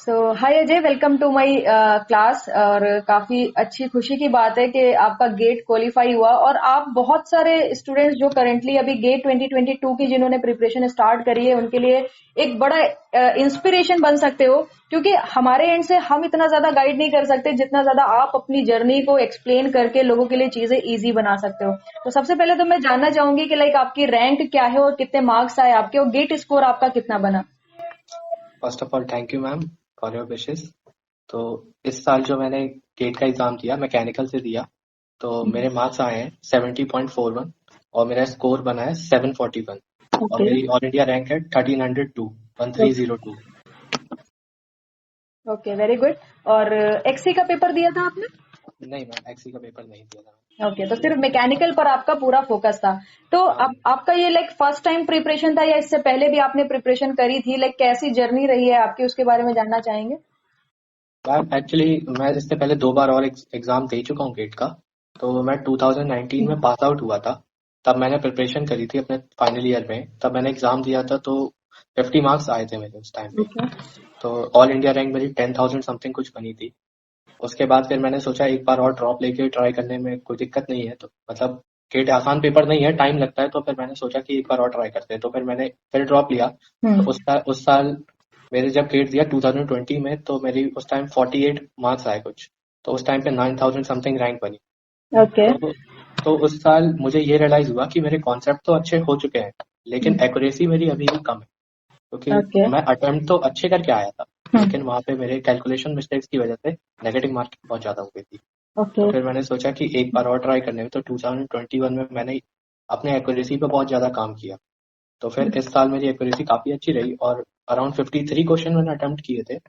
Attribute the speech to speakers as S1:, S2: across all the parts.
S1: So hi Ajay, welcome to my class. और काफी अच्छी खुशी की बात है कि आपका गेट क्वालिफाई हुआ और आप बहुत सारे स्टूडेंट्स जो करेंटली अभी गेट 2022 की जिन्होंने प्रिपरेशन स्टार्ट करी है उनके लिए एक बड़ा इंस्पिरेशन बन सकते हो, क्योंकि हमारे एंड से हम इतना ज्यादा गाइड नहीं कर सकते जितना ज्यादा आप अपनी जर्नी को एक्सप्लेन करके लोगों के लिए चीजें इजी बना सकते हो। तो सबसे पहले तो मैं जानना चाहूंगी कि लाइक आपकी रैंक क्या है और कितने मार्क्स आए आपके और गेट स्कोर आपका कितना बना।
S2: First of all thank you ma'am for your wishes. तो इस साल जो मैंने गेट का एग्जाम दिया मैकेनिकल से दिया, तो मेरे मार्क्स आए हैं 70.41 और मेरा स्कोर बना है 741 और
S1: ओके।
S2: मेरी ऑल इंडिया रैंक है 1302 1302।
S1: Okay, very good. और एक्सी का पेपर दिया था आपने?
S2: नहीं मैम, एक्सी का पेपर नहीं दिया था।
S1: ओके, तो सिर्फ मैकेनिकल पर आपका पूरा फोकस था। तो
S2: हाँ
S1: अब आपका ये लाइक फर्स्ट टाइम प्रिपरेशन था या इससे पहले भी आपने प्रिपरेशन करी थी? लाइक कैसी जर्नी रही है आपकी, उसके बारे में जानना चाहेंगे।
S2: मैम, एक्चुअली मैं इससे पहले 2 बार और एग्जाम दे चुका हूँ गेट का। तो मैं 2019 में पास आउट हुआ था। तब मैंने प्रिपरेशन करी थी अपने फाइनल ईयर में, तब मैंने एग्जाम दिया था तो 50 मार्क्स आए थे मेरे उस टाइम पे।
S1: ओके।
S2: तो ऑल इंडिया रैंक मेरी 10,000 समथिंग कुछ बनी थी। उसके बाद फिर मैंने सोचा एक बार और ड्रॉप लेके ट्राई करने में कोई दिक्कत नहीं है, तो मतलब गेट आसान पेपर नहीं है, टाइम लगता है, तो फिर मैंने सोचा कि एक बार और ट्राई करते हैं, तो फिर मैंने फिर ड्रॉप लिया। तो
S1: हम्म।
S2: उस साल मेरे जब गेट दिया 2020 में, तो मेरी उस टाइम 48 मार्क्स आए कुछ। तो उस टाइम पे 9,000 समथिंग रैंक बनी।
S1: ओके।
S2: तो तो उस साल मुझे ये रियलाइज हुआ कि मेरे कॉन्सेप्ट तो अच्छे हो चुके हैं, लेकिन एक्यूरेसी मेरी अभी भी कम है।
S1: ओके।
S2: क्योंकि मैं अटेम्प्ट तो अच्छे करके आया था,
S1: हम्म।
S2: लेकिन वहां पे मेरे कैलकुलेशन मिस्टेक्स की वजह से नेगेटिव मार्किंग बहुत ज्यादा हो गई थी। तो
S1: ओके।
S2: फिर मैंने सोचा कि एक बार और ट्राई करने में, तो 2021 में मैंने अपने एक्यूरेसी पे बहुत ज्यादा काम किया। तो फिर इस साल मेरी एक्यूरेसी काफी अच्छी रही और अराउंड 53 क्वेश्चन मैंने अटेम्प्ट किए थे।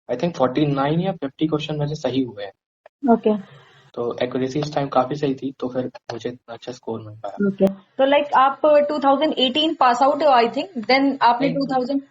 S2: आई थिंक 49 या 50 क्वेश्चन मेरे सही हुए हैं।
S1: ओके।
S2: तो एक्यूरेसी इस टाइम काफी सही थी, तो फिर मुझे इतना अच्छा स्कोर मिल पाया।
S1: ओके, तो लाइक आप 2018 पास आउट हो आई थिंक, देन आपने
S2: नहीं,
S1: 2000।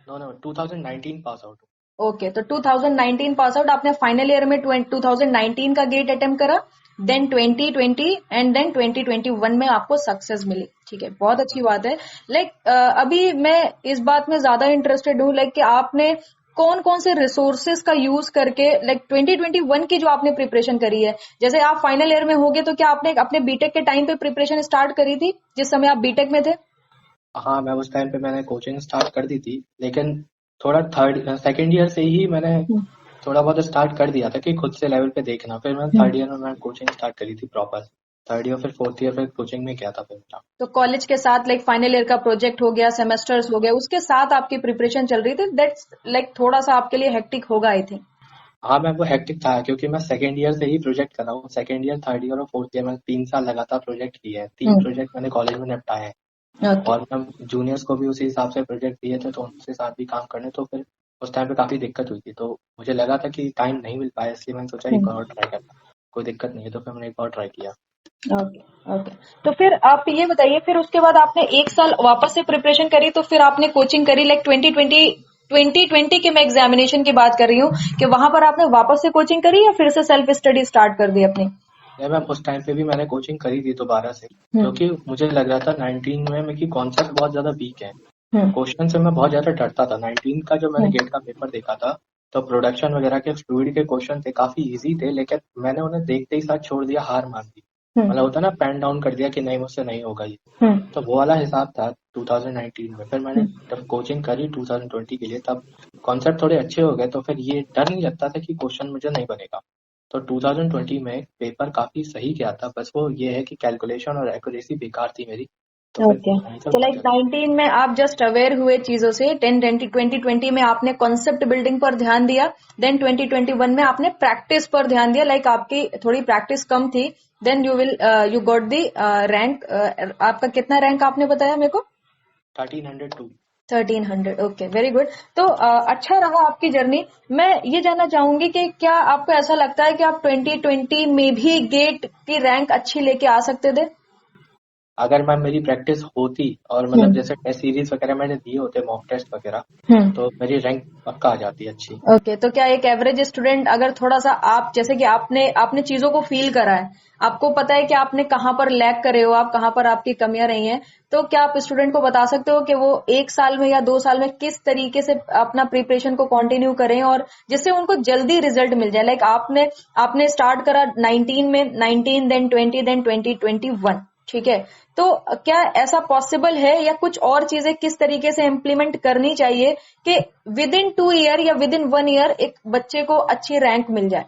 S2: No no, 2019 pass out.
S1: Okay, तो 2019 पास आउट आपने फाइनल ईयर में 2019 का गेट अटेम्प्ट करा, देन 2020 एंड देन 2021 में आपको सक्सेस मिली। ठीक है, बहुत
S2: हाँ
S1: अच्छी
S2: मैम।
S1: बात है। लाइक अभी मैं इस बात में ज्यादा इंटरेस्टेड हूँ लाइक कि आपने कौन कौन से रिसोर्सेज का यूज करके लाइक 2021 की जो आपने प्रिपरेशन करी है, जैसे आप फाइनल ईयर में होगे तो क्या आपने अपने बीटेक के टाइम पे प्रिपरेशन स्टार्ट करी थी जिस समय आप बीटेक में थे?
S2: हाँ मैं उस टाइम पे मैंने कोचिंग स्टार्ट कर दी थी, लेकिन थोड़ा थर्ड सेकेंड ईयर से ही मैंने
S1: हम्म।
S2: थोड़ा बहुत स्टार्ट कर दिया था कि खुद से लेवल पे देखना। फिर मैं
S1: हम्म।
S2: थर्ड ईयर में मैं कोचिंग स्टार्ट करी थी प्रॉपर। थर्ड ईयर फिर फोर्थ ईयर फिर कोचिंग में गया था फिर मेरा।
S1: तो कॉलेज के साथ लाइक फाइनल ईयर का प्रोजेक्ट हो गया, सेमेस्टर्स हो गए, उसके साथ आपकी प्रिपरेशन चल रही थी, दैट्स लाइक थोड़ा सा आपके लिए हेक्टिक होगा आई थिंक।
S2: हाँ मैम, वो हेक्टिक था क्योंकि मैं सेकेंड ईयर से ही प्रोजेक्ट कर रहा हूँ। सेकेंड ईयर, थर्ड ईयर और फोर्थ ईयर में 3 साल लगातार प्रोजेक्ट किए हैं। 3 प्रोजेक्ट मैंने कॉलेज में निपटाए हैं।
S1: ओके।
S2: और मैं जूनियर्स को भी उसी हिसाब से प्रोजेक्ट दिए थे, तो उनके साथ भी काम करने, तो फिर उस टाइम पे काफी दिक्कत हुई थी। तो मुझे लगा था कि टाइम नहीं मिल पाया, इसलिए मैंने सोचा एक बार और ट्राई करना, कोई दिक्कत नहीं है। तो फिर मैंने एक बार ट्राई किया।
S1: ओके। ओके, तो फिर आप ये बताइए, फिर उसके बाद आपने एक साल वापस से प्रिपरेशन करी तो फिर आपने कोचिंग करी लाइक 2020 के मैं एग्जामिनेशन की बात कर रही हूँ कि वहां पर आपने वापस से कोचिंग करी या फिर से सेल्फ स्टडी स्टार्ट कर दी अपनी?
S2: नहीं मैम, उस टाइम पे भी मैंने कोचिंग करी थी दोबारा से,
S1: हम्म।
S2: क्योंकि मुझे लग रहा था 19 में मेरी कॉन्सेप्ट बहुत ज्यादा वीक है।
S1: हम्म।
S2: क्वेश्चन से मैं बहुत ज्यादा डरता था। 19 का जो मैंने
S1: हम्म।
S2: गेट का पेपर देखा था, तो प्रोडक्शन वगैरह के फ्लूइड के क्वेश्चन थे, काफी इजी थे, लेकिन मैंने उन्हें देखते ही साथ छोड़ दिया, हार मान दी।
S1: हम्म।
S2: मतलब होता ना, पैन डाउन कर दिया कि नहीं, मुझसे नहीं होगा ये।
S1: हम्म।
S2: तो वो वाला हिसाब था 2019 में। फिर मैंने
S1: हम्म।
S2: जब कोचिंग करी 2020 के लिए, तब कॉन्सेप्ट थोड़े अच्छे हो गए, तो फिर ये डर नहीं लगता था कि क्वेश्चन मुझे नहीं बनेगा। तो 2020 में पेपर काफी सही गया था, बस वो ये है कि कैलकुलेशन और एक्यूरेसी बेकार थी मेरी। तो फिर
S1: ओके,
S2: वहीं से
S1: तो
S2: बहुत
S1: लाइक
S2: ज्यादा।
S1: 19 में आप जस्ट अवेयर हुए चीजों से, 2020 में आपने कॉन्सेप्ट बिल्डिंग पर ध्यान दिया, देन 2021 में आपने प्रैक्टिस पर ध्यान दिया, लाइक आपकी थोड़ी प्रैक्टिस कम थी, then you got the rank. आपका कितना रैंक आपने बताया मेरे को?
S2: 1302।
S1: 1300। Okay, very good. तो अच्छा रहा आपकी जर्नी। मैं ये जानना चाहूंगी कि क्या आपको ऐसा लगता है कि आप 2020 में भी गेट की रैंक अच्छी लेके आ सकते थे?
S2: अगर मैम मेरी प्रैक्टिस होती और मतलब जैसे टेस्ट सीरीज वगैरह मैंने दिए होते, मॉक टेस्ट वगैरह,
S1: हम्म।
S2: तो मेरी रैंक पक्का आ जाती अच्छी।
S1: ओके, तो क्या एक एवरेज स्टूडेंट अगर थोड़ा सा आप जैसे कि आपने आपने चीजों को फील करा है, आपको पता है कि आपने कहाँ पर लैग करे हो, आप कहाँ पर आपकी कमियां रही हैं, तो क्या आप स्टूडेंट को बता सकते हो कि वो 1 साल में या 2 साल में किस तरीके से अपना प्रिपरेशन को कंटिन्यू करें और जिससे उनको जल्दी रिजल्ट मिल जाए? लाइक आपने आपने स्टार्ट करा 19 में, 19 देन 20 देन 2021, ठीक है? तो क्या ऐसा पॉसिबल है या कुछ और चीजें किस तरीके से इम्प्लीमेंट करनी चाहिए कि विद इन 2 ईयर या विद इन 1 ईयर एक बच्चे को अच्छी रैंक मिल जाए?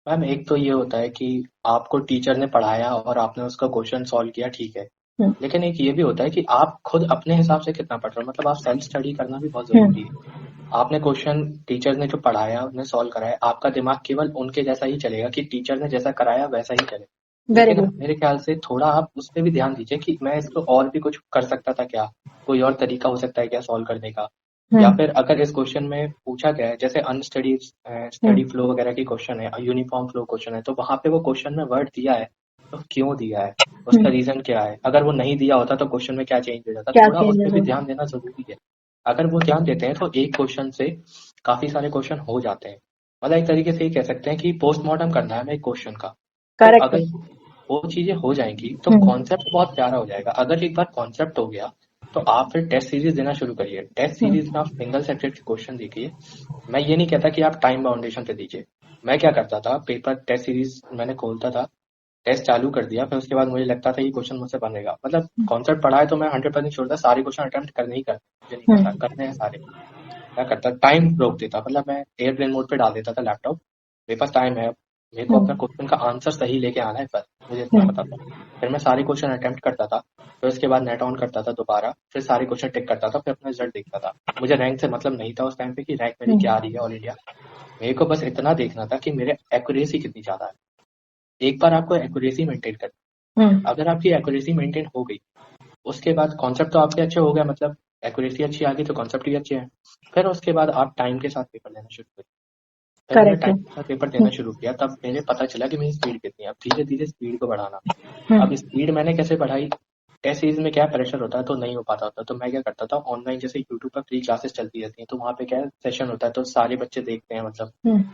S2: मैम एक तो ये होता है कि आपको टीचर ने पढ़ाया और आपने उसका क्वेश्चन सॉल्व किया, ठीक है।
S1: हम्म।
S2: लेकिन एक ये भी होता है कि आप खुद अपने हिसाब से कितना पढ़ रहे हो, मतलब आप सेल्फ स्टडी करना भी बहुत जरूरी
S1: हम्म।
S2: है। आपने क्वेश्चन टीचर ने जो पढ़ाया उन्हें सॉल्व कराया, आपका दिमाग केवल उनके जैसा ही चलेगा कि टीचर ने जैसा कराया वैसा ही चले।
S1: वेरी
S2: लेकिन
S1: गुड।
S2: मेरे ख्याल से थोड़ा आप उस पर भी ध्यान दीजिए कि मैं इसको और भी कुछ कर सकता था क्या, कोई और तरीका हो सकता है क्या सॉल्व करने का। या
S1: हम्म।
S2: फिर अगर इस क्वेश्चन में पूछा गया है जैसे अनस्टडी स्टडी
S1: हम्म।
S2: फ्लो वगैरह की क्वेश्चन है, यूनिफॉर्म फ्लो क्वेश्चन है, तो वहां पे वो क्वेश्चन में वर्ड दिया है तो क्यों दिया है, उसका
S1: हम्म।
S2: रीजन क्या है, अगर वो नहीं दिया होता तो क्वेश्चन में क्या चेंज हो जाता,
S1: क्या
S2: थोड़ा उस पर
S1: चेंजेस
S2: भी
S1: हो?
S2: ध्यान देना जरूरी है। अगर वो ध्यान देते हैं तो एक क्वेश्चन से काफी सारे क्वेश्चन हो जाते हैं। मतलब एक तरीके से ये कह सकते हैं कि पोस्टमार्टम करना है हमें एक क्वेश्चन का। तो
S1: करेक्ट है।
S2: अगर वो चीजें हो जाएंगी तो
S1: हम्म।
S2: कॉन्सेप्ट बहुत प्यारा हो जाएगा। अगर एक बार कॉन्सेप्ट हो गया तो आप फिर टेस्ट सीरीज देना शुरू करिए। टेस्ट सीरीज
S1: हम्म।
S2: में आप सिंगल सब्जेक्ट के क्वेश्चन देखिए। मैं ये नहीं कहता कि आप टाइम बाउंडेशन पे दीजिए। मैं क्या करता था, पेपर टेस्ट सीरीज मैंने खोलता था, टेस्ट चालू कर दिया, फिर उसके बाद मुझे लगता था ये क्वेश्चन मुझसे बनेगा, मतलब कॉन्सेप्ट पढ़ा है तो मैं 100% छोड़ता, सारे क्वेश्चन अटेम्प्ट करने ही करते, मुझे नहीं पता
S1: हम्म।
S2: करने हैं सारे। क्या करता, टाइम रोक देता, मतलब मैं एयरप्लेन मोड पे डाल देता था लैपटॉप, मेरे पास टाइम है, मेरे को अपना
S1: हम्म।
S2: क्वेश्चन का आंसर सही लेके आना है बस, मुझे इतना पता था।
S1: हम्म।
S2: फिर मैं सारे क्वेश्चन अटेम्प्ट करता था, फिर उसके बाद नेट ऑन करता था दोबारा, फिर सारे क्वेश्चन टिक करता था, फिर अपना रिजल्ट देखता था। मुझे रैंक से मतलब नहीं था उस टाइम पे कि रैंक मेरी क्या आ रही है ऑल इंडिया। मेरे को बस इतना देखना था कि मेरे एक्यूरेसी कितनी ज्यादा है। एक बार आपको एक्यूरेसी मेंटेन कर,
S1: हम्म।
S2: अगर आपकी एक्यूरेसी मेंटेन हो गई, उसके बाद कॉन्सेप्ट तो आपके अच्छे हो गए, मतलब एक्यूरेसी अच्छी आ गई तो कॉन्सेप्ट भी अच्छे हैं। फिर उसके बाद आप टाइम के साथ पेपर लेना शुरू करें। फिर मैंने
S1: करेक्ट है।
S2: टाइम के साथ पेपर देना शुरू किया, तब मेरे पता चला कि मेरी स्पीड कितनी है। अब धीरे धीरे स्पीड को बढ़ाना। अब
S1: हम्म।
S2: स्पीड मैंने कैसे बढ़ाई, टेस्ट सीरीज में क्या प्रेशर होता है तो नहीं हो पाता होता, तो मैं क्या करता था, ऑनलाइन जैसे यूट्यूब पर फ्री क्लासेस चलती रहती हैं, तो वहाँ पे क्या सेशन होता है तो सारे बच्चे देखते हैं, मतलब
S1: हम्म।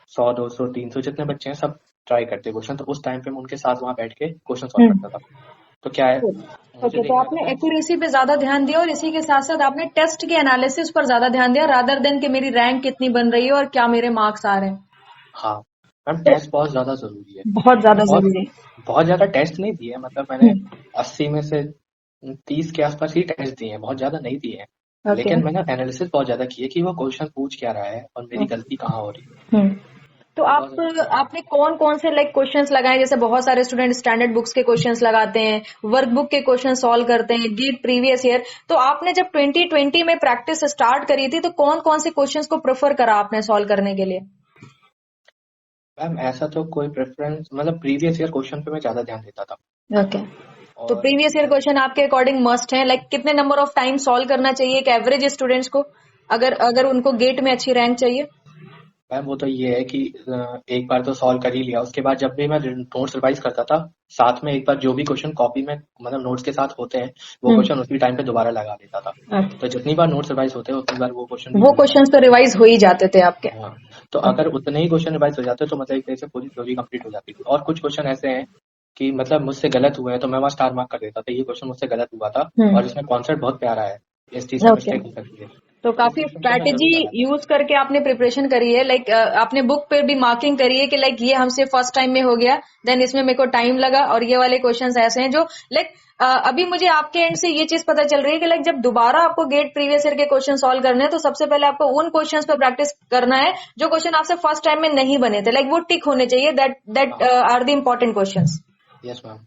S2: 100 200 300 जितने बच्चे हैं सब ट्राई करते हैं क्वेश्चन, तो उस टाइम पे मैं उनके साथ वहाँ बैठ के क्वेश्चन सॉल्व करता था।
S1: हम्म।
S2: तो क्या है, मुझे
S1: ओके, तो
S2: देखना
S1: आपने
S2: था।
S1: एक्यूरेसी पे ज्यादा ध्यान दिया और इसी के साथ साथ आपने टेस्ट के एनालिसिस पर ज्यादा ध्यान दिया रादर देन कि मेरी रैंक कितनी बन रही है और क्या मेरे मार्क्स आ रहे हैं।
S2: हाँ मैम,
S1: तो
S2: टेस्ट बहुत ज्यादा जरूरी है।
S1: बहुत
S2: मैंने
S1: ज्यादा
S2: बहुत
S1: जरूरी है।
S2: बहुत ज्यादा टेस्ट नहीं दिए, मतलब मैंने
S1: हम्म।
S2: 80 में से 30 के आसपास ही टेस्ट दिए हैं, बहुत ज्यादा नहीं दिए हैं।
S1: ओके।
S2: लेकिन मैंने एनालिसिस बहुत ज्यादा किया कि वो क्वेश्चन पूछ क्या रहा है और मेरी गलती कहाँ हो रही है।
S1: हम्म। तो
S2: ये बहुत
S1: आप
S2: जरूरी है।
S1: आपने कौन कौन से लाइक क्वेश्चंस लगाए? जैसे बहुत सारे स्टूडेंट स्टैंडर्ड बुक्स के क्वेश्चंस लगाते हैं, वर्कबुक के क्वेश्चन सॉल्व करते हैं, गेट प्रीवियस ईयर। तो आपने जब 2020 में प्रैक्टिस स्टार्ट करी थी तो कौन कौन से क्वेश्चंस को प्रेफर करा आपने सॉल्व करने के लिए?
S2: मैम ऐसा तो कोई प्रेफरेंस, मतलब प्रीवियस ईयर क्वेश्चन पे मैं ज्यादा ध्यान देता था।
S1: ओके। तो
S2: और
S1: प्रीवियस ईयर क्वेश्चन आपके अकॉर्डिंग मस्ट है, लाइक कितने नंबर ऑफ टाइम सॉल्व करना चाहिए एक एवरेज स्टूडेंट्स को, अगर अगर उनको गेट में अच्छी रैंक चाहिए?
S2: मैम वो तो ये है कि एक बार तो सॉल्व कर ही लिया, उसके बाद जब भी मैं नोट्स रिवाइज करता था, साथ में एक बार जो भी क्वेश्चन कॉपी में मतलब नोट्स के साथ होते हैं वो क्वेश्चन उसी टाइम पे दोबारा लगा देता था। तो जितनी बार नोट्स रिवाइज होते हैं उतनी बार वो क्वेश्चन भी
S1: वो
S2: हो ही
S1: क्वेश्चंस
S2: जाते
S1: तो रिवाइज हो ही जाते थे आपके।
S2: हैं। हाँ, तो अगर उतने ही क्वेश्चन रिवाइज हो जाते तो मतलब एक तरह से पूरी थ्योरी कंप्लीट हो जाती थी। और कुछ क्वेश्चन ऐसे हैं कि मतलब मुझसे गलत हुए हैं तो मैं वहाँ स्टार मार्क कर देता था, ये क्वेश्चन मुझसे गलत हुआ था और इसमें कॉन्सेप्ट बहुत प्यारा है, इस चीज में
S1: ओके।
S2: मिस्टेक हो सकती है,
S1: तो
S2: तो इस
S1: काफी
S2: क्वेश्चन को मैं
S1: स्ट्रैटेजी
S2: जरूर लगाता था।
S1: यूज करके आपने प्रिपरेशन करी है, लाइक आपने बुक पे भी मार्किंग करी है कि लाइक ये हमसे फर्स्ट टाइम में हो गया, देन इसमें मेरे को टाइम लगा और ये वाले क्वेश्चंस ऐसे हैं जो लाइक अभी मुझे आपके एंड से ये चीज पता चल रही है कि लाइक जब दोबारा आपको गेट प्रीवियस ईयर के क्वेश्चन सॉल्व करने हैं तो सबसे पहले आपको उन क्वेश्चंस पे प्रैक्टिस करना है जो क्वेश्चन आपसे फर्स्ट टाइम में नहीं बने थे, लाइक वो टिक होने चाहिए, दैट दैट
S2: हाँ,
S1: are the important questions.
S2: Yes ma'am.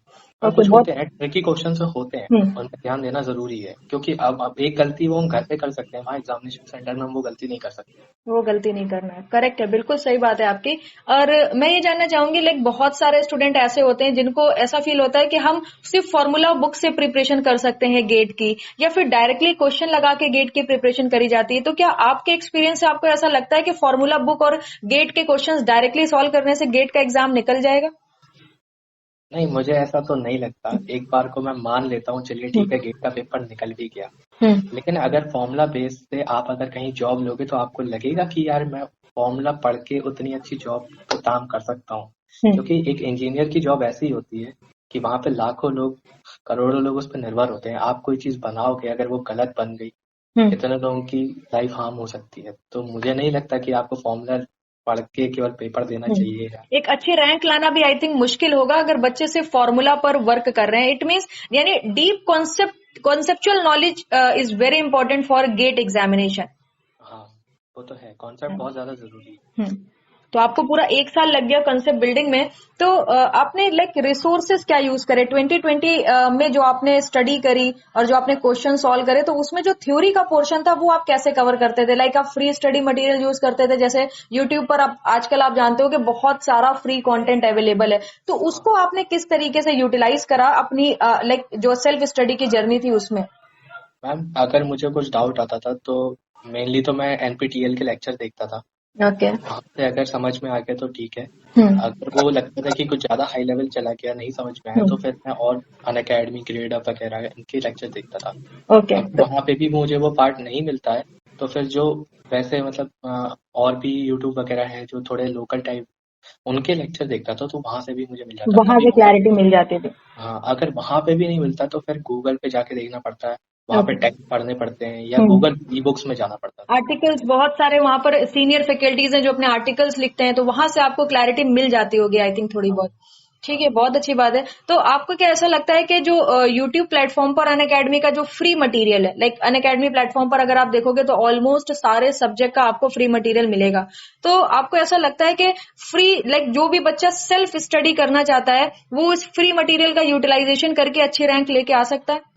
S2: Ma'am
S1: okay,
S2: कुछ
S1: बहुत।
S2: होते हैं ट्रिकी क्वेश्चन होते हैं,
S1: हम्म।
S2: उन पर ध्यान देना जरूरी है, क्योंकि अब एक गलती वो हम घर पे कर सकते हैं, वहाँ एग्जामिनेशन सेंटर में हम वो गलती नहीं कर सकते।
S1: वो गलती नहीं करना है, करेक्ट है, बिल्कुल सही बात है आपकी। और मैं ये जानना चाहूंगी, लाइक बहुत सारे स्टूडेंट ऐसे होते हैं जिनको ऐसा फील होता है कि हम सिर्फ फॉर्मूला बुक से प्रिपरेशन कर सकते हैं गेट की, या फिर डायरेक्टली क्वेश्चन लगा के गेट की प्रिपरेशन करी जाती है। तो क्या आपके एक्सपीरियंस से आपको ऐसा लगता है कि फॉर्मूला बुक और गेट के क्वेश्चंस डायरेक्टली सॉल्व करने से गेट का एग्जाम निकल जाएगा?
S2: नहीं, मुझे ऐसा तो नहीं लगता। एक बार को मैं मान लेता हूँ, चलिए ठीक है,
S1: हम्म।
S2: गेट का पेपर निकल भी गया।
S1: हम्म।
S2: लेकिन अगर फॉर्मूला बेस से आप अगर कहीं जॉब लोगे तो आपको लगेगा कि यार मैं फॉर्मूला पढ़ के उतनी अच्छी जॉब पे काम कर सकता हूँ।
S1: हम्म।
S2: क्योंकि एक इंजीनियर की जॉब ऐसी होती है कि वहां पे लाखों लोग, करोड़ों लोग उस पर निर्भर होते हैं। आप कोई चीज बनाओगे, अगर वो गलत बन गई,
S1: हम्म।
S2: कितने लोगों की लाइफ हार्म हो सकती है। तो मुझे नहीं लगता कि आपको फॉर्मूला पढ़ के केवल पेपर देना चाहिए।
S1: एक अच्छी रैंक लाना भी आई थिंक मुश्किल होगा अगर बच्चे सिर्फ फॉर्मूला पर वर्क कर रहे हैं। इट मीन्स यानी deep conceptual knowledge is very important for GATE examination.
S2: हाँ, वो तो है, कॉन्सेप्ट बहुत ज्यादा जरूरी है।
S1: हम्म। तो आपको पूरा एक साल लग गया कंसेप्ट बिल्डिंग में। तो आपने लाइक रिसोर्सेज क्या यूज करे 2020 में जो आपने स्टडी करी और जो आपने क्वेश्चन सॉल्व करे, तो उसमें जो थ्योरी का पोर्शन था वो आप कैसे कवर करते थे? लाइक आप फ्री स्टडी मटेरियल यूज करते थे, जैसे यूट्यूब पर आप आजकल आप जानते हो कि बहुत सारा फ्री कंटेंट अवेलेबल है, तो
S2: हाँ
S1: उसको आपने किस तरीके से यूटिलाइज करा अपनी लाइक जो सेल्फ स्टडी की जर्नी थी उसमें?
S2: मैम, अगर मुझे कुछ डाउट आता था तो मेनली तो मैं एनपीटीईएल के लेक्चर देखता था।
S1: ओके।
S2: वहां से अगर समझ में आ गया तो ठीक है।
S1: हम्म।
S2: अगर वो लगता था कि कुछ ज्यादा हाई लेवल चला गया, नहीं समझ में आया, तो
S1: हम्म।
S2: फिर मैं और अनअकैडमी, ग्रेड अप वगैरह इनके लेक्चर देखता था।
S1: ओके।
S2: अगर वहां पे भी मुझे वो पार्ट नहीं मिलता है तो फिर जो वैसे मतलब और भी यूट्यूब वगैरह है जो थोड़े लोकल टाइप, उनके लेक्चर देखता था, तो वहां से भी मुझे मिल जाता।
S1: वहां
S2: कभी
S1: से
S2: मतलब,
S1: क्लैरिटी मिल जाती थी।
S2: हाँ, अगर वहां पे भी नहीं मिलता तो फिर गूगल पे जाके देखना पड़ता है। वहां पे
S1: ओके।
S2: टेक्स्ट पढ़ने पड़ते हैं या
S1: हम्म।
S2: गूगल ई बुक्स में जाना पड़ता था।
S1: आर्टिकल्स बहुत सारे वहां पर सीनियर फैकल्टीज हैं जो अपने आर्टिकल्स लिखते हैं, तो वहां से आपको क्लैरिटी मिल जाती होगी आई थिंक थोड़ी
S2: हाँ
S1: बहुत। ठीक
S2: हाँ।
S1: है, बहुत अच्छी बात है। तो आपको क्या ऐसा लगता है कि जो यूट्यूब प्लेटफॉर्म पर अनअकैडमी का जो फ्री मटेरियल है, लाइक अनअकैडमी प्लेटफॉर्म पर अगर आप देखोगे तो ऑलमोस्ट सारे सब्जेक्ट का आपको फ्री मटेरियल मिलेगा, तो आपको ऐसा लगता है कि फ्री लाइक जो भी बच्चा सेल्फ स्टडी करना चाहता है वो इस फ्री मटेरियल का यूटिलाइजेशन करके अच्छी रैंक लेके आ सकता है?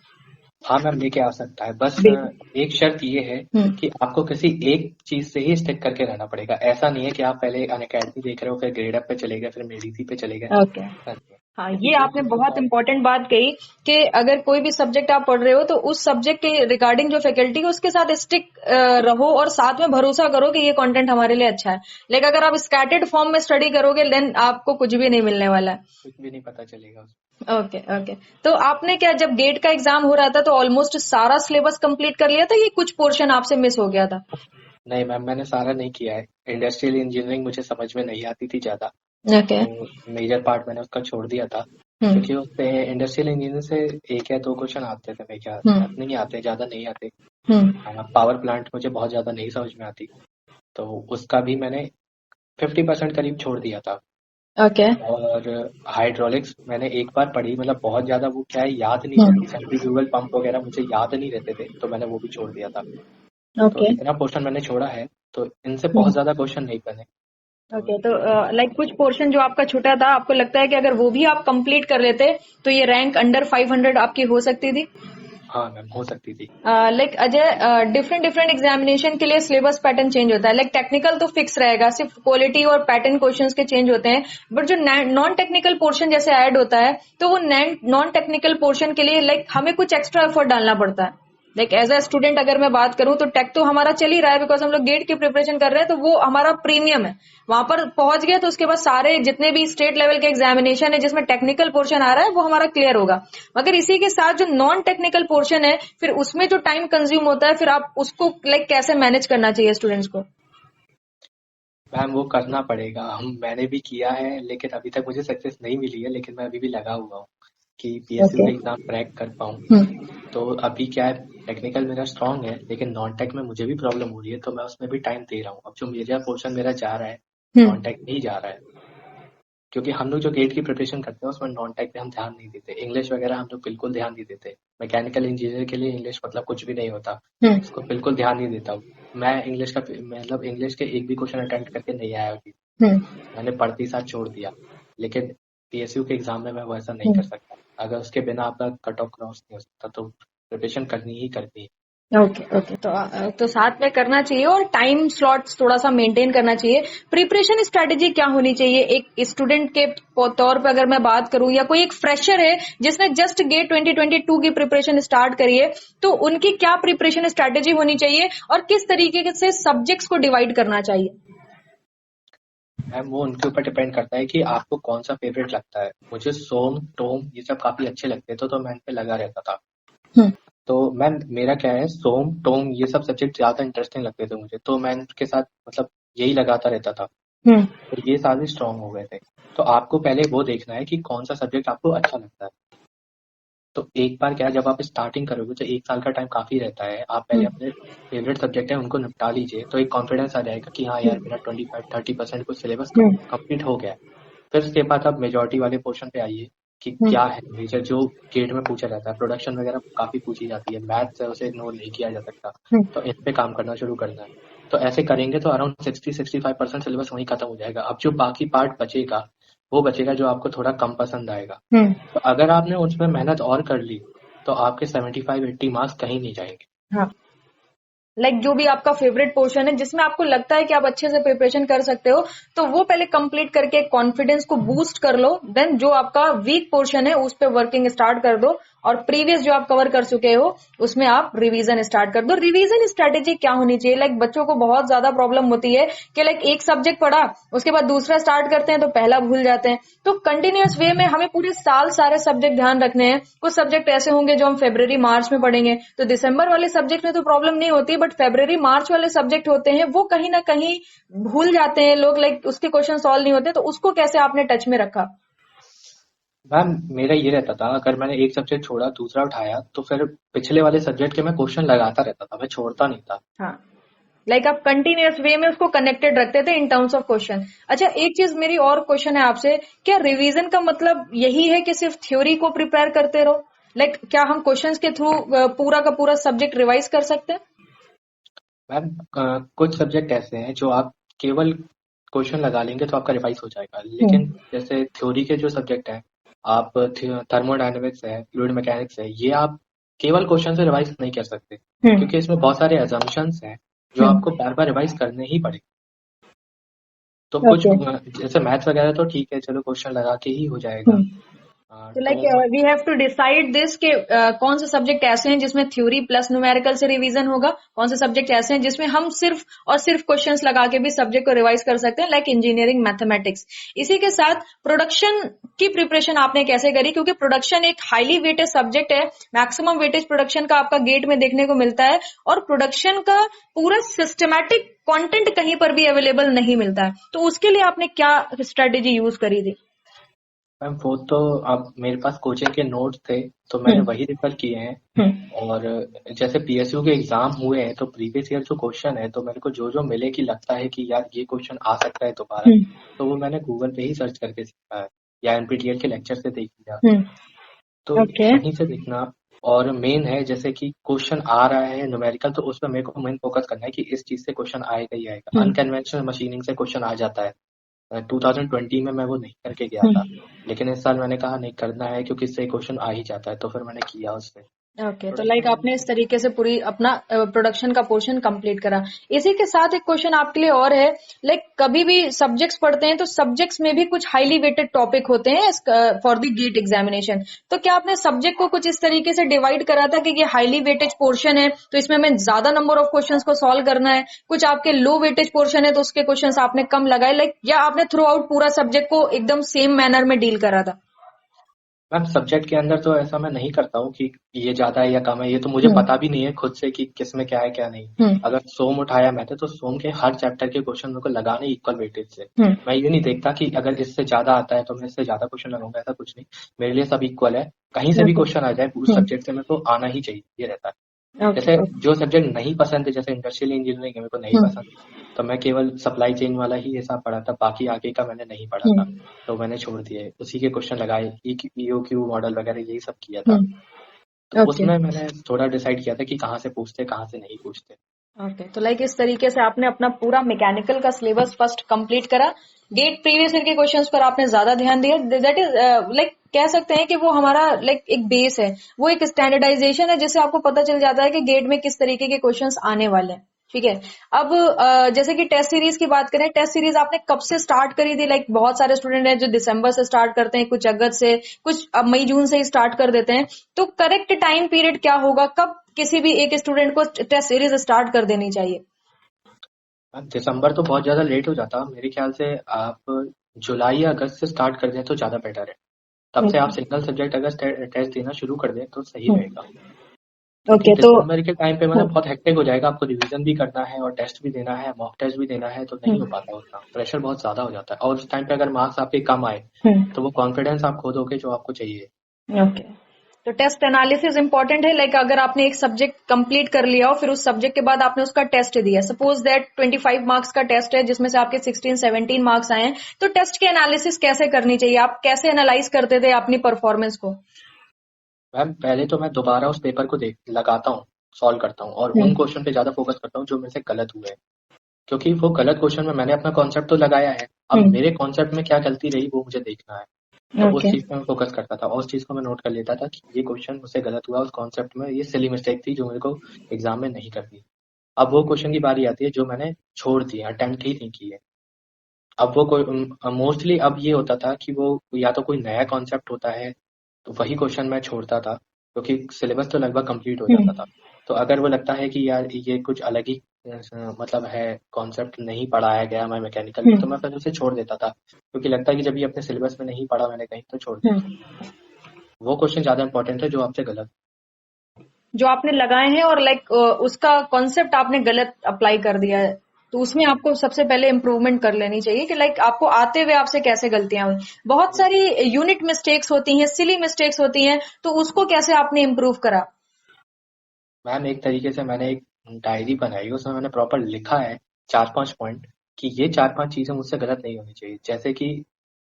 S2: हाँ मैम, लेके आ सकता है। बस
S1: बिल्कुल।
S2: एक शर्त ये है
S1: हम्म।
S2: कि आपको किसी एक चीज से ही स्टिक करके रहना पड़ेगा। ऐसा नहीं है कि आप पहले अनअकैडमी देख रहे हो, फिर ग्रेड अप पे चले गए, फिर मेडिसी पे चले गए।
S1: ओके।
S2: ऐसा नहीं है।
S1: हाँ,
S2: किसी
S1: ये
S2: एक
S1: आपने
S2: चीज के
S1: बहुत
S2: साथ।
S1: इंपॉर्टेंट बात कही कि अगर कोई भी सब्जेक्ट आप पढ़ रहे हो तो उस सब्जेक्ट के रिगार्डिंग जो फैकल्टी है उसके साथ स्टिक रहो और साथ में भरोसा करो कि ये कंटेंट हमारे लिए अच्छा है। लेकिन अगर आप स्कैटर्ड फॉर्म में स्टडी करोगे देन आपको कुछ भी नहीं मिलने वाला है।
S2: कुछ भी नहीं पता चलेगा उसमें।
S1: ओके। ओके। तो आपने क्या जब गेट का एग्जाम हो रहा था तो ऑलमोस्ट सारा सिलेबस कंप्लीट कर लिया था, ये कुछ पोर्शन आपसे मिस हो गया था?
S2: नहीं मैम, मैंने सारा नहीं किया है। इंडस्ट्रियल इंजीनियरिंग मुझे समझ में नहीं आती थी ज्यादा,
S1: ओके।
S2: तो मेजर पार्ट मैंने उसका छोड़ दिया था।
S1: हम्म।
S2: क्योंकि उससे इंडस्ट्रियल इंजीनियरिंग से एक या दो क्वेश्चन आते थे मेरे ख्याल,
S1: हम्म।
S2: नहीं आते, ज्यादा नहीं आते।
S1: हम्म।
S2: पावर प्लांट मुझे बहुत ज्यादा नहीं समझ में आती, तो उसका भी मैंने 50% करीब छोड़ दिया था।
S1: ओके।
S2: और हाइड्रोलिक्स मैंने एक बार पढ़ी, मतलब बहुत ज्यादा वो क्या है याद नहीं रहती,
S1: हम्म।
S2: सेंट्रीफ्यूगल पंप वगैरह मुझे याद नहीं रहते थे, तो मैंने वो भी छोड़ दिया था। तो
S1: ओके।
S2: इतना पोर्शन मैंने छोड़ा है, तो इनसे बहुत
S1: हम्म।
S2: ज्यादा क्वेश्चन नहीं बने। तो
S1: ओके। तो लाइक कुछ पोर्शन जो आपका छूटा था, आपको लगता है कि अगर वो भी आप कंप्लीट कर लेते तो ये रैंक अंडर 500 आपकी हो सकती थी?
S2: हाँ मैम, हो सकती थी।
S1: Like Ajay, different different examination के लिए सिलेबस पैटर्न चेंज होता है। लाइक टेक्निकल तो फिक्स रहेगा, सिर्फ क्वालिटी और पैटर्न क्वेश्चंस के चेंज होते हैं, बट जो नॉन टेक्निकल पोर्शन जैसे ऐड होता है तो वो नॉन टेक्निकल पोर्शन के लिए लाइक हमें कुछ एक्स्ट्रा एफर्ट डालना पड़ता है। लाइक एज अ स्टूडेंट अगर मैं बात करूं तो टेक तो हमारा चल ही रहा है बिकॉज हम लोग गेट की प्रिपरेशन कर रहे हैं, तो वो हमारा प्रीमियम है। वहां पर पहुंच गए तो उसके बाद सारे जितने भी स्टेट लेवल के एग्जामिनेशन है जिसमें टेक्निकल पोर्शन आ रहा है वो हमारा क्लियर होगा। मगर इसी के साथ जो नॉन टेक्निकल पोर्शन है फिर उसमें जो टाइम कंज्यूम होता है, फिर आप उसको लाइक कैसे मैनेज करना चाहिए स्टूडेंट्स को?
S2: मैम, वो करना पड़ेगा। मैंने भी किया है, लेकिन अभी तक मुझे सक्सेस नहीं मिली है। लेकिन मैं अभी भी लगा हुआ हूँ कि पीएसयू
S1: ओके।
S2: का एग्जाम क्रैक कर पाऊँ।
S1: हम्म।
S2: तो अभी क्या है, टेक्निकल मेरा स्ट्रांग है, लेकिन नॉन टेक में मुझे भी प्रॉब्लम हो रही है, तो मैं उसमें भी टाइम दे रहा हूँ। अब जो मेजर पोर्शन मेरा जा रहा है, नॉन
S1: हम्म।
S2: टेक नहीं जा रहा है। क्योंकि हम लोग जो गेट की प्रिपरेशन करते हैं उसमें नॉन टेक पे हम ध्यान नहीं देते। इंग्लिश वगैरह हम लोग बिल्कुल ध्यान नहीं देते। मैकेनिकल इंजीनियर के लिए इंग्लिश मतलब कुछ भी नहीं होता,
S1: हम्म।
S2: उसको बिल्कुल ध्यान नहीं देता हूँ। मैं इंग्लिश का मतलब इंग्लिश के एक भी क्वेश्चन अटेम्प्ट करके नहीं आया अभी।
S1: हम्म।
S2: मैंने पढ़ते ही साथ छोड़ दिया। लेकिन पीएसयू के एग्जाम में मैं वैसा नहीं कर
S1: हम्म।
S2: सकता। अगर उसके बिना आपका कट ऑफ क्रॉस नहीं हो सकता, तो प्रिपरेशन करनी ही करनी है।
S1: ओके। ओके। तो साथ में करना चाहिए और टाइम स्लॉट्स थोड़ा सा मेंटेन करना चाहिए। प्रिपरेशन स्ट्रेटेजी क्या होनी चाहिए एक स्टूडेंट के तौर पे अगर मैं बात करूं, या कोई एक फ्रेशर है जिसने जस्ट गेट 2022 की प्रिपरेशन स्टार्ट करी है, तो उनकी क्या प्रिपरेशन स्ट्रेटेजी होनी चाहिए और किस तरीके से सब्जेक्ट्स को डिवाइड करना चाहिए?
S2: मैम वो उनके ऊपर डिपेंड करता है कि आपको कौन सा फेवरेट लगता है। मुझे सोम टोम ये सब काफी अच्छे लगते थे, तो मैं इन पे लगा रहता था।
S1: हम्म।
S2: तो मैम मेरा क्या है, सोम टोम ये सब सब्जेक्ट ज्यादा इंटरेस्टिंग लगते थे मुझे, तो मैं इनके साथ मतलब यही लगाता रहता था।
S1: हम्म।
S2: तो ये सारे स्ट्रांग हो गए थे। तो आपको पहले वो देखना है कि कौन सा सब्जेक्ट आपको अच्छा लगता है। तो एक बार क्या है, जब आप स्टार्टिंग करोगे तो 1 साल का टाइम काफी रहता है। आप पहले अपने फेवरेट सब्जेक्ट है उनको निपटा लीजिए, तो एक कॉन्फिडेंस आ जाएगा कि हाँ यार मेरा 25-30% कुछ सिलेबस
S1: हम्म।
S2: कंप्लीट हो गया है। फिर उसके बाद आप मेजोरिटी वाले पोर्शन पे आइए कि
S1: हम्म।
S2: क्या है मेजर जो गेट में पूछा जाता है। प्रोडक्शन वगैरह काफी पूछी जाती है, मैथ्स है उसे इग्नोर नहीं किया जा सकता।
S1: हम्म।
S2: तो इन पे काम करना शुरू करना है। तो ऐसे करेंगे तो अराउंड 60-65% सिलेबस वहीं खत्म हो जाएगा। अब जो बाकी पार्ट बचेगा वो बचेगा जो आपको थोड़ा कम पसंद आएगा।
S1: हम्म।
S2: तो अगर आपने उसमें मेहनत और कर ली तो आपके 75-80 मार्क्स कहीं नहीं जाएंगे।
S1: हाँ, लाइक जो भी आपका फेवरेट पोर्शन है जिसमें आपको लगता है कि आप अच्छे से प्रिपरेशन कर सकते हो, तो वो पहले कंप्लीट करके कॉन्फिडेंस को बूस्ट कर लो। देन जो आपका वीक पोर्शन है उस पे वर्किंग स्टार्ट कर दो, और प्रीवियस जो आप कवर कर चुके हो उसमें आप रिवीजन स्टार्ट कर दो। रिवीजन स्ट्रेटेजी क्या होनी चाहिए, लाइक बच्चों को बहुत ज्यादा प्रॉब्लम होती है कि लाइक एक सब्जेक्ट पढ़ा, उसके बाद दूसरा स्टार्ट करते हैं तो पहला भूल जाते हैं। तो कंटिन्यूअस वे में हमें पूरे साल सारे सब्जेक्ट ध्यान रखने हैं। कुछ सब्जेक्ट ऐसे होंगे जो हम फरवरी मार्च में पढ़ेंगे, तो दिसंबर वाले सब्जेक्ट में तो प्रॉब्लम नहीं होती, बट फरवरी मार्च वाले सब्जेक्ट होते हैं वो कहीं ना कहीं भूल जाते हैं लोग, लाइक उसके क्वेश्चन सॉल्व नहीं होते। तो उसको कैसे आपने टच में रखा?
S2: मैम मेरा ये रहता था, अगर मैंने एक सब्जेक्ट छोड़ा दूसरा उठाया तो फिर पिछले वाले सब्जेक्ट के मैं क्वेश्चन लगाता रहता था, मैं छोड़ता नहीं था।
S1: हाँ, लाइक आप कंटिन्यूअस वे में उसको कनेक्टेड रखते थे इन टर्म्स ऑफ क्वेश्चन। अच्छा, एक चीज मेरी और क्वेश्चन है आपसे, क्या रिवीजन का मतलब यही है कि सिर्फ थ्योरी को प्रिपेयर करते रहो? लाइक क्या हम क्वेश्चंस के थ्रू पूरा का पूरा सब्जेक्ट रिवाइज कर सकते हैं?
S2: मैम कुछ सब्जेक्ट ऐसे हैं जो आप केवल क्वेश्चन लगा लेंगे तो आपका रिवाइज हो जाएगा, लेकिन
S1: हम्म।
S2: जैसे थ्योरी के जो सब्जेक्ट हैं, आप थर्मोडायनेमिक्स है, फ्लूइड मैकेनिक्स है, ये आप केवल क्वेश्चन से रिवाइज नहीं कर सकते,
S1: हम्म।
S2: क्योंकि इसमें बहुत सारे अजम्पशंस हैं जो
S1: हम्म।
S2: आपको बार बार रिवाइज करने ही पड़ेंगे। तो कुछ
S1: ओके।
S2: जैसे मैथ्स वगैरह तो ठीक है, चलो क्वेश्चन लगा के ही हो जाएगा।
S1: हम्म। तो लाइक
S2: तो
S1: we have to decide this कि कौन से सब्जेक्ट ऐसे हैं जिसमें थ्योरी प्लस न्यूमेरिकल से रिवीजन होगा, कौन से सब्जेक्ट ऐसे हैं जिसमें हम सिर्फ और सिर्फ क्वेश्चंस लगा के भी सब्जेक्ट को रिवाइज कर सकते हैं, लाइक इंजीनियरिंग मैथमेटिक्स। इसी के साथ प्रोडक्शन की प्रिपरेशन आपने कैसे करी, क्योंकि प्रोडक्शन एक हाईली वेटेड सब्जेक्ट है, मैक्सिमम वेटेज प्रोडक्शन का आपका गेट में देखने को मिलता है, और प्रोडक्शन का पूरा सिस्टमैटिक कंटेंट कहीं पर भी अवेलेबल नहीं मिलता है। तो उसके लिए आपने क्या स्ट्रेटेजी यूज करी थी?
S2: मैम वो तो अब मेरे पास कोचिंग के नोट्स थे, तो मैंने
S1: हम्म।
S2: वही रेफर किए हैं।
S1: हम्म।
S2: और जैसे पीएसयू के एग्जाम हुए हैं तो प्रीवियस ईयर जो क्वेश्चन है, तो मेरे को जो जो मिले कि लगता है कि यार ये क्वेश्चन आ सकता है दोबारा,
S1: हम्म।
S2: तो वो मैंने गूगल पे ही सर्च करके सीखा है या एनपीटीईएल के लेक्चर से देख लिया।
S1: हम्म।
S2: तो
S1: ओके।
S2: वहीं से देखना। और मेन है जैसे कि क्वेश्चन आ रहा है न्यूमेरिकल, तो उसमें मेरे को मेन फोकस करना है कि इस चीज से क्वेश्चन आएगा ही आएगा।
S1: हम्म।
S2: अनकन्वेंशनल मशीनिंग से क्वेश्चन आ जाता है। 2020 में मैं वो नहीं करके गया था,
S1: हम्म।
S2: लेकिन इस साल मैंने कहा नहीं करना है क्योंकि इससे क्वेश्चन आ ही जाता है, तो फिर मैंने किया उससे
S1: ओके, तो लाइक
S2: प्रोडक्शन।
S1: आपने इस तरीके से पूरी अपना प्रोडक्शन का पोर्शन कंप्लीट करा। इसी के साथ एक क्वेश्चन आपके लिए और है, लाइक कभी भी सब्जेक्ट्स पढ़ते हैं तो सब्जेक्ट्स में भी कुछ हाईली वेटेड टॉपिक होते हैं फॉर द गेट एग्जामिनेशन। तो क्या आपने सब्जेक्ट को कुछ इस तरीके से डिवाइड करा था कि ये हाईली वेटेज पोर्शन है तो इसमें हमें ज्यादा नंबर ऑफ क्वेश्चंस को सॉल्व करना है, कुछ आपके लो वेटेज पोर्शन है तो उसके क्वेश्चंस आपने कम लगाए, लाइक या आपने थ्रू आउट पूरा सब्जेक्ट को एकदम सेम मैनर में डील करा था?
S2: मैम सब्जेक्ट के अंदर तो ऐसा मैं नहीं करता हूँ कि ये ज्यादा है या कम है, ये तो मुझे
S1: हम्म।
S2: पता भी नहीं है खुद से कि किस में क्या है क्या नहीं।
S1: हम्म।
S2: अगर सोम उठाया मैंने तो सोम के हर चैप्टर के क्वेश्चन मेरे को लगाने इक्वल वेटेज से।
S1: हम्म।
S2: मैं ये नहीं देखता कि अगर इससे ज्यादा आता है तो मैं इससे ज्यादा क्वेश्चन लगाऊंगा, ऐसा कुछ नहीं। मेरे लिए सब इक्वल है, कहीं से भी
S1: ओके।
S2: क्वेश्चन आ जाए उस
S1: हम्म।
S2: सब्जेक्ट से मेरे को आना ही चाहिए, ये रहता है।
S1: ओके।
S2: जैसे जो सब्जेक्ट नहीं पसंद है, जैसे इंडस्ट्रियल इंजीनियरिंग है मेरे को नहीं
S1: हम्म।
S2: पसंद, तो मैं केवल सप्लाई चेन वाला ही हिसाब पढ़ा था, बाकी आगे का मैंने नहीं पढ़ा था।
S1: हम्म।
S2: तो मैंने छोड़ दिए, उसी के क्वेश्चन लगाए, ईओक्यू मॉडल वगैरह यही सब किया था।
S1: हम्म।
S2: तो
S1: ओके।
S2: उसमें मैंने थोड़ा डिसाइड किया था कि कहाँ से पूछते कहाँ से नहीं पूछते।
S1: ओके, तो लाइक इस तरीके से आपने अपना पूरा मैकेनिकल का सिलेबस फर्स्ट कंप्लीट करा। गेट प्रीवियस ईयर के क्वेश्चंस पर आपने ज्यादा ध्यान दिया, दैट इज लाइक कह सकते हैं कि वो हमारा लाइक एक बेस है, वो एक स्टैंडर्डाइजेशन है जिससे आपको पता चल जाता है कि गेट में किस तरीके के क्वेश्चंस आने वाले हैं। ठीक है। अब जैसे कि टेस्ट सीरीज की बात करें, टेस्ट सीरीज आपने कब से स्टार्ट करी थी? लाइक बहुत सारे स्टूडेंट हैं जो दिसंबर से स्टार्ट करते हैं, कुछ अगस्त से, कुछ अब मई जून से ही स्टार्ट कर देते हैं। तो करेक्ट टाइम पीरियड क्या होगा, कब किसी भी एक स्टूडेंट को टेस्ट सीरीज स्टार्ट कर देनी चाहिए?
S2: दिसंबर तो बहुत ज्यादा लेट हो जाता, मेरे ख्याल से आप जुलाई या अगस्त से स्टार्ट कर दें तो ज्यादा बेटर है। तब से आप सिंगल सब्जेक्ट अगर टेस्ट देना शुरू कर दें तो सही रहेगा, क्योंकि
S1: ओके, तो
S2: दिसंबर के टाइम पे मतलब बहुत हेक्टिक हो जाएगा, आपको रिवीजन भी करना है और टेस्ट भी देना है, मॉक टेस्ट भी देना है, तो नहीं हो पाता, उतना प्रेशर बहुत ज्यादा हो जाता है। और उस टाइम पे अगर मार्क्स आपके कम आए तो वो कॉन्फिडेंस आप खो दोगे जो आपको चाहिए।
S1: ओके, तो टेस्ट एनालिसिस इंपॉर्टेंट है। लाइक अगर आपने एक सब्जेक्ट कंप्लीट कर लिया हो, फिर उस सब्जेक्ट के बाद आपने उसका टेस्ट दिया, सपोज दैट 25 मार्क्स का टेस्ट है जिसमें से आपके 16-17 मार्क्स आए हैं, तो टेस्ट की एनालिसिस कैसे करनी चाहिए? आप कैसे एनालाइज करते थे अपनी परफॉर्मेंस को?
S2: मैम पहले तो मैं दोबारा उस पेपर को देख लगाता हूँ, सॉल्व करता हूँ और उन क्वेश्चन पे ज्यादा फोकस करता हूँ जो मेरे से गलत हुए हैं, क्योंकि वो गलत क्वेश्चन में मैंने अपना कॉन्सेप्ट तो लगाया है, अब मेरे कॉन्सेप्ट में क्या गलती रही वो मुझे देखना है। तो उस
S1: ओके,
S2: चीज पे मैं फोकस करता था और उस चीज को मैं नोट कर लेता था कि ये क्वेश्चन मुझसे गलत हुआ, उस कॉन्सेप्ट में ये सिली मिस्टेक थी जो मेरे को एग्जाम में नहीं करनी। अब वो क्वेश्चन की बारी आती है जो मैंने छोड़ दिया, अटेम्प्ट ही नहीं किए। अब वो कोई मोस्टली अब ये होता था कि वो या तो कोई नया कॉन्सेप्ट होता है तो वही क्वेश्चन मैं छोड़ता था, क्योंकि सिलेबस तो लगभग कंप्लीट हो जाता था। तो अगर वो लगता है कि यार ये कुछ अलग ही मतलब है, कॉन्सेप्ट नहीं पढ़ाया गया मैं मैकेनिकल में, तो मैं फिर उसे छोड़ देता था, क्योंकि लगता है कि जब ये अपने सिलेबस में नहीं पढ़ा मैंने कहीं तो छोड़ देते। वो क्वेश्चन ज्यादा इंपॉर्टेंट है जो आपसे गलत।
S1: जो आपने लगाए हैं और लाइक उसका कॉन्सेप्ट आपने गलत अप्लाई कर दिया है, तो उसमें आपको सबसे पहले इम्प्रूवमेंट कर लेनी चाहिए कि लाइक आपको आते हुए आपसे कैसे गलतियां हुई। बहुत सारी यूनिट मिस्टेक्स होती हैं, सिली मिस्टेक्स होती हैं, तो उसको कैसे आपने इम्प्रूव करा?
S2: मैम एक तरीके से मैंने एक डायरी बनाई, उसमें मैंने प्रॉपर लिखा है 4-5 पॉइंट कि ये 4-5 चीजें मुझसे गलत नहीं होनी चाहिए। जैसे कि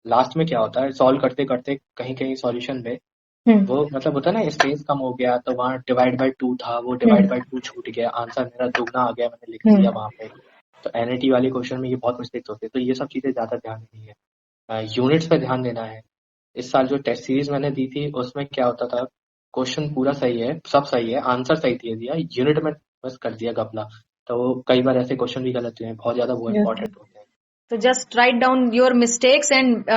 S2: लास्ट में क्या होता है, सॉल्व करते करते कहीं कहीं सॉल्यूशन में वो मतलब होता है ना, स्पेस कम हो गया तो वहाँ डिवाइड बाय 2 था, वो डिवाइड बाय 2 छूट गया, आंसर मेरा दुगना आ गया, मैंने लिख दिया वहां पे। तो एनईटी वाले क्वेश्चन में ये बहुत मिस्टेक्स होते हैं, तो ये सब चीजें ज्यादा ध्यान देनी है। यूनिट्स पे ध्यान देना है। इस साल जो टेस्ट सीरीज मैंने दी थी उसमें क्या होता था, क्वेश्चन पूरा सही है, सब सही है, आंसर सही दे दिया, यूनिट में बस कर दिया घपला। तो कई बार ऐसे क्वेश्चन भी गलत हुए हैं, बहुत ज्यादा वो इंपॉर्टेंट होते हैं।
S1: तो just write down your mistakes and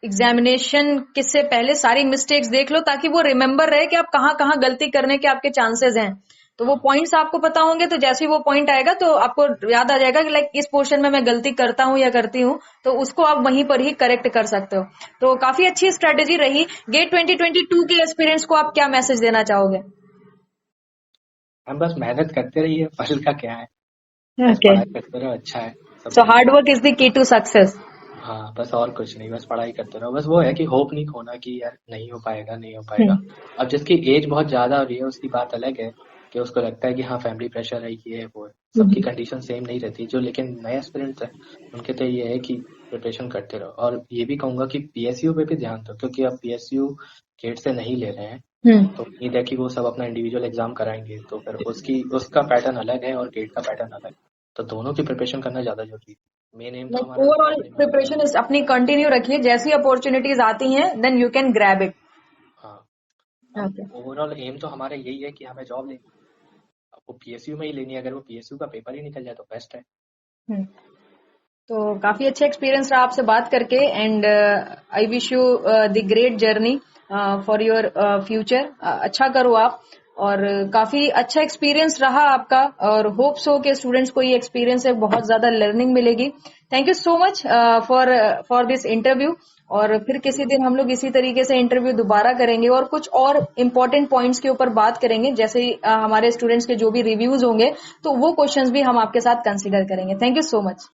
S1: examination किससे पहले सारी मिस्टेक्स देख लो, ताकि वो रिमेम्बर रहे कि आप कहाँ कहाँ गलती करने के आपके चांसेस हैं। तो वो
S2: हाँ
S1: पॉइंट्स आपको पता होंगे, तो जैसे ही वो पॉइंट आएगा तो आपको याद आ जाएगा कि लाइक इस पोर्शन में मैं गलती करता हूँ या करती हूँ, तो उसको आप वहीं पर ही करेक्ट कर सकते हो। तो काफी अच्छी स्ट्रेटेजी रही। गेट 2022 के एक्सपीरियंस को आप क्या मैसेज देना चाहोगे?
S2: हम बस मेहनत करते रहिए, फल का क्या है, बस
S1: ओके,
S2: पढ़ाई करते रहो, अच्छा है, सब
S1: सो
S2: बढ़िया
S1: हार्ड
S2: है।
S1: Work is the key to success.
S2: हाँ बस और कुछ नहीं, बस पढ़ाई करते रहो, बस वो है कि होप नहीं खोना कि यार नहीं हो पाएगा, नहीं हो पाएगा। अब जिसकी एज बहुत ज्यादा हो रही है उसकी बात अलग है कि उसको लगता है कि हाँ फैमिली प्रेशर है, ये है वो है, सबकी कंडीशन सेम नहीं रहती। जो लेकिन नए एस्पिरेंट्स है उनके तो ये है कि प्रिपरेशन करते रहो। और ये भी कहूंगा कि पीएसयू पे भी ध्यान दो, क्योंकि अब पीएसयू गेट से नहीं ले रहे हैं, तो उम्मीद है कि वो सब अपना इंडिविजुअल एग्जाम कराएंगे, तो फिर उसकी उसका पैटर्न अलग है और गेट का पैटर्न अलग है, तो दोनों की प्रिपरेशन करना ज्यादा जरूरी है। मेन एम तो
S1: लाइक
S2: हमारा
S1: ओवरऑल
S2: फैमिली में रहता है।
S1: प्रिपरेशन इज अपनी कंटिन्यू रखिए, जैसी अपॉर्चुनिटीज आती हैं then you can grab it.
S2: हाँ अब
S1: ओके।
S2: ओवरऑल एम तो हमारा यही है कि हमें जॉब लेनी है। अब वो पीएसयू में ही लेनी है, अगर वो पीएसयू का पेपर ही निकल जाए तो बेस्ट है।
S1: तो काफी अच्छा एक्सपीरियंस रहा आपसे बात करके, and I wish you the great journey for your future. अच्छा करो आप, और काफी अच्छा एक्सपीरियंस रहा आपका, और होप सो के स्टूडेंट्स को ये एक्सपीरियंस से बहुत ज्यादा लर्निंग मिलेगी। Thank you so much for for this interview. और फिर किसी दिन हम लोग इसी तरीके से इंटरव्यू दोबारा करेंगे और कुछ और इम्पोर्टेंट पॉइंट्स के ऊपर बात करेंगे, जैसे हमारे स्टूडेंट्स के जो भी रिव्यूज होंगे तो वो क्वेश्चंस भी हम आपके साथ कंसिडर करेंगे। Thank you so much.